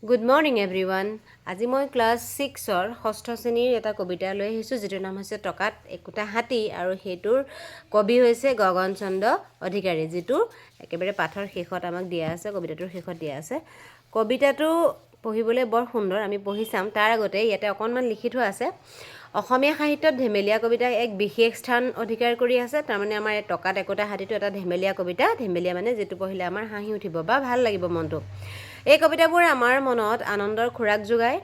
Good morning everyone. আজি মই class 6ৰ ষষ্ঠ শ্ৰেণীৰ এটা কবিতা লৈ আহিছোঁ যেটোৰ নাম হৈছে টকাত একোটা হাতী আৰু হেতুৰ কবি হৈছে গগন চন্দ্ৰ অধিকাৰী যেটো একেবাৰে পাঠৰ শেষত আমাক দিয়া আছে কবিতাটোৰ শেষত দিয়া আছে কবিতাটো পঢ়িবলৈ বৰ সুন্দৰ আমি পঢ়ি চাম তাৰ আগতে ইয়াতে অকনমান লিখি থোৱা আছে অসমীয়া সাহিত্যত ধেমেলীয়া কবিতা এক বিশেষ স্থান অধিকাৰ কৰি আছে তাৰ মানে আমাৰ টকাত একোটা হাতীটো এটা ধেমেলীয়া কবিতা ধেমেলীয়া মানে যেটো পঢ়িলে আমাৰ হাঁহি উঠিব বা ভাল লাগিব মনটো এই কবিতাবোৰ আমাৰ মনত আনন্দৰ খুৰাক যোগায়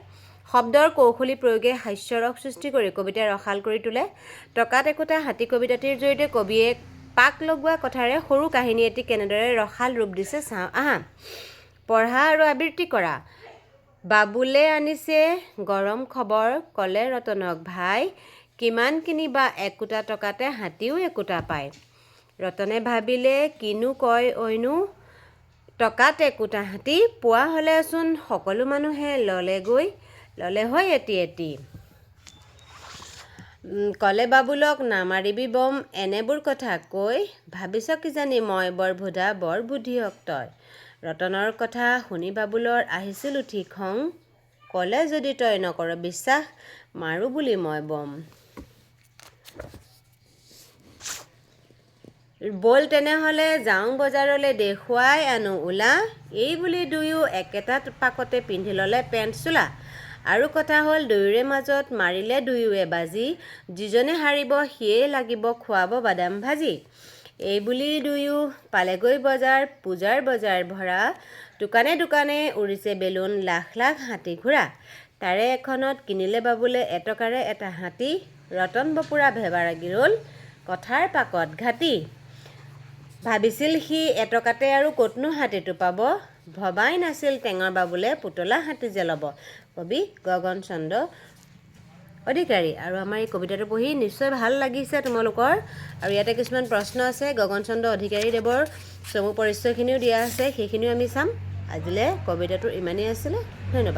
শব্দৰ কৌশলী প্ৰয়োগে হাস্যৰস সৃষ্টি কৰি কবিতা ৰসাল কৰি তোলে টকাত একোটা হাতী কবিতাটিৰ জৰিয়তে কবিয়ে পাক লগোৱা কথাৰে সৰু কাহিনী এটি কেনেদৰে ৰসাল ৰূপ দিছে চাওঁ আহা পঢ়া আৰু আবৃত্তি কৰা বাবুলে আনিছে গৰম খবৰ কলে ৰতনক ভাই কিমান কিনিবা একোটা টকাতে হাতীও একোটা পায় ৰতনে ভাবিলে কিনো কয় ঐনো টকাত একোটা হাতী পোৱা হলেচোন সকলো মানুহে ললে হয় এটি কলে বাবুলক নামাৰিবি বম এনেবোৰ কথা কৈ ভাবিছ কিজানি মই বৰ ভোদা বৰ বুদ্ধিয়ক তই ৰতনৰ কথা শুনি বাবুলৰ আহিছিল উঠি খং কলে যদি তই নকৰ বিশ্বাস মাৰো বুলি মই বম বল তেনেহলে যাওঁ বজাৰলৈ দেখুৱাই আনো ওলা এই বুলি দুয়ো একেটা পাকতে পিন্ধি ললে পেণ্ট চোলা আৰু কথা হ'ল দুয়োৰে মাজত মাৰিলে দুয়োৱে বাজি যিজনে হাৰিব সিয়ে লাগিব খুৱাব বাদাম ভাজি এই বুলি দুয়ো পালেগৈ বজাৰ পূজাৰ বজাৰ ভৰা দোকানে দোকানে উৰিছে বেলুন লাখ লাখ হাতী ঘোঁৰা তাৰে এখনত কিনিলে বাবুলে এটকাৰে এটা হাতী ৰতন বপুৰা ভেবাৰাগি ৰল কথাৰ পাকত ঘাটি ভাবিছিল সি এটকাতে আৰু ক'তনো হাতীটো পাব ভবাই নাছিল টেঙৰ বাবুলে পুতলা হাতী যে ল'ব কবি গগন চন্দ্ৰ অধিকাৰী আৰু আমাৰ এই কবিতাটো পঢ়ি নিশ্চয় ভাল লাগিছে তোমালোকৰ আৰু ইয়াতে কিছুমান প্ৰশ্ন আছে গগন চন্দ্ৰ অধিকাৰী দেৱৰ চমু পৰিচয়খিনিও দিয়া আছে সেইখিনিও আমি চাম আজিলে কবিতাটো ইমানেই আছিল ধন্যবাদ